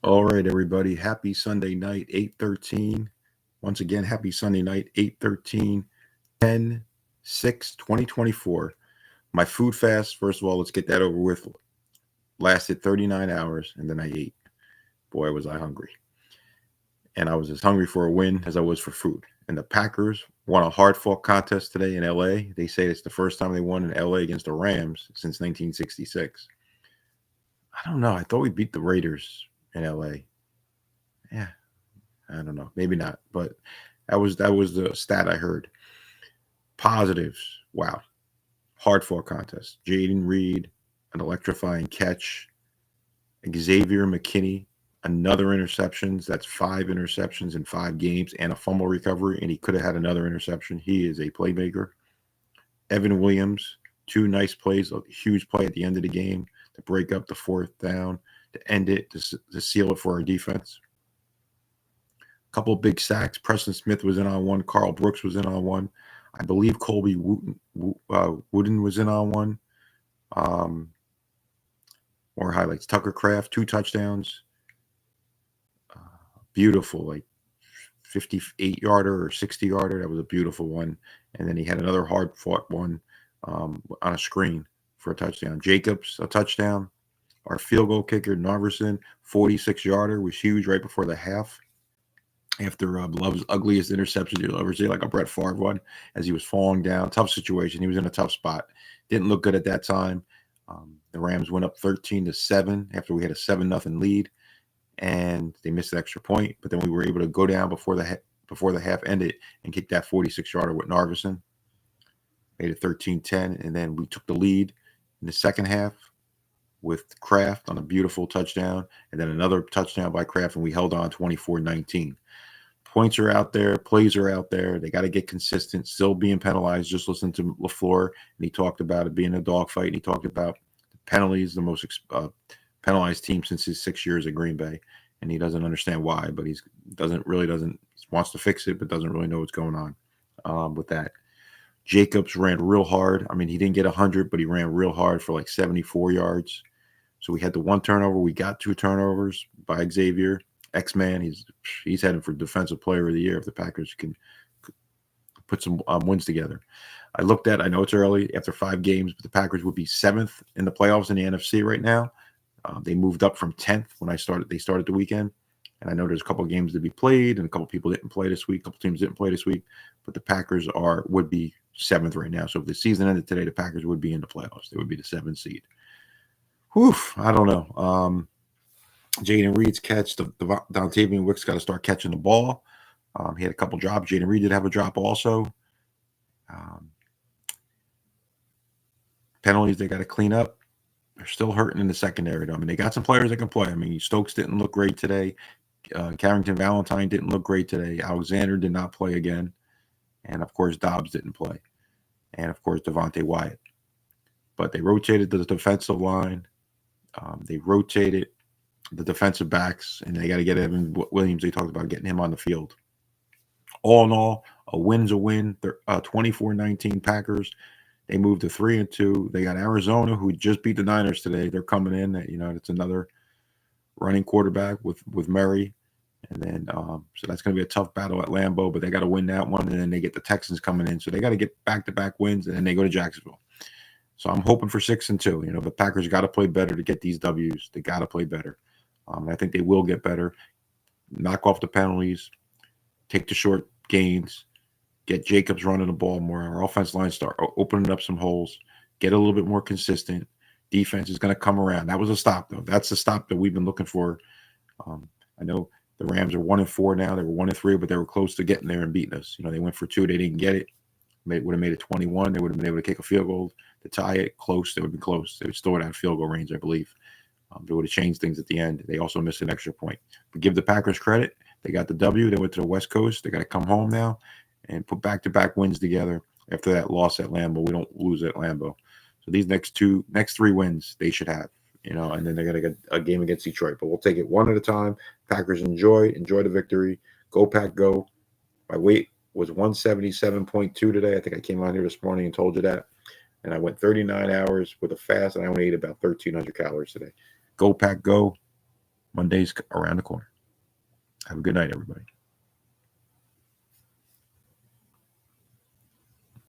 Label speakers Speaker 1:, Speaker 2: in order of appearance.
Speaker 1: All right, everybody. Happy Sunday night, 8:13. Once again, happy Sunday night, 8:13, 10/6/2024. My food fast, first of all, let's get that over with, lasted 39 hours, and then I ate. Boy, was I hungry. And I was as hungry for a win as I was for food. And the Packers won a hard fought contest today in LA. They say it's the first time they won in LA against the Rams since 1966. I don't know. I thought we beat the Raiders in LA. Yeah, I don't know. Maybe not, but that was the stat I heard. Positives. Wow. Hard fought contest. Jaden Reed, an electrifying catch. Xavier McKinney, another interceptions. That's 5 interceptions in 5 games and a fumble recovery, and he could have had another interception. He is a playmaker. Evan Williams, 2 nice plays, a huge play at the end of the game to break up the fourth down, to end it, to seal it for our defense. A couple of big sacks. Preston Smith was in on one. Carl Brooks was in on one. I believe Colby Wooden was in on one. Um, More highlights. Tucker Craft, 2 touchdowns. Uh, Beautiful, like 58 yarder or 60 yarder. That was a beautiful one. And then he had another hard fought one on a screen for a touchdown. Jacobs, a touchdown. Our field goal kicker, Narverson, 46 yarder, was huge right before the half. After Love's ugliest interception you'll ever see, like a Brett Favre one, as he was falling down. Tough situation. He was in a tough spot. Didn't look good at that time. The Rams went up 13-7 after we had a 7-0 lead, and they missed an extra point. But then we were able to go down before the half ended and kick that 46 yarder with Narvison. Made it 13-10, and then we took the lead in the second half with Kraft on a beautiful touchdown, and then another touchdown by Kraft, and we held on 24-19. Points are out there, plays are out there. They got to get consistent, still being penalized. Just listen to LaFleur, and he talked about it being a dogfight, and he talked about the penalties, the most penalized team since his 6 years at Green Bay, and he doesn't understand why, but doesn't wants to fix it, but doesn't really know what's going on with that. Jacobs ran real hard. I mean, he didn't get 100, but he ran real hard for like 74 yards. So we had the 1 turnover. We got 2 turnovers by Xavier. X-Man. He's heading for Defensive Player of the Year if the Packers can put some wins together. I know it's early after 5 games, but the Packers would be 7th in the playoffs in the NFC right now. They moved up from 10th when they started the weekend. And I know there's a couple of games to be played, and a couple of people didn't play this week. A couple teams didn't play this week, but the Packers would be 7th right now. So if the season ended today, the Packers would be in the playoffs. They would be the 7th seed. Whew, I don't know. Jaden Reed's catch, the Dontavian Wicks got to start catching the ball. He had a couple drops. Jaden Reed did have a drop also. Um, Penalties they got to clean up. They're still hurting in the secondary, though. I mean, they got some players that can play. I mean, Stokes didn't look great today. Carrington Valentine didn't look great today. Alexander did not play again. And, of course, Dobbs didn't play. And, of course, Devontae Wyatt. But they rotated the defensive line. They rotated the defensive backs, and they got to get Evan Williams. They talked about getting him on the field. All in all, a win's a win. 24-19 Packers. They moved to 3-2. They got Arizona, who just beat the Niners today. They're coming in. It's another running quarterback with Murray. And then, so that's going to be a tough battle at Lambeau, but they got to win that one. And then they get the Texans coming in. So they got to get back-to-back wins, and then they go to Jacksonville. So I'm hoping for 6-2. The Packers got to play better to get these W's. They got to play better. I think they will get better. Knock off the penalties. Take the short gains. Get Jacobs running the ball more. Our offense line start opening up some holes. Get a little bit more consistent. Defense is going to come around. That was a stop, though. That's the stop that we've been looking for. I know the Rams are 1-4 now. They were 1-3, but they were close to getting there and beating us. They went for 2. They didn't get it. Would have made it 21. They would have been able to kick a field goal to tie it. Close. They would have been close. They would still have field goal range, I believe. They would have changed things at the end. They also missed an extra point. But give the Packers credit. They got the W. They went to the West Coast. They got to come home now and put back-to-back wins together after that loss at Lambeau. We don't lose at Lambeau. So these next 3 wins they should have, and then they're going to get a game against Detroit. But we'll take it one at a time. Packers enjoy the victory. Go Pack, go. My weight was 177.2 today. I think I came on here this morning and told you that. And I went 39 hours with a fast, and I only ate about 1,300 calories today. Go Pack, go. Monday's around the corner. Have a good night, everybody.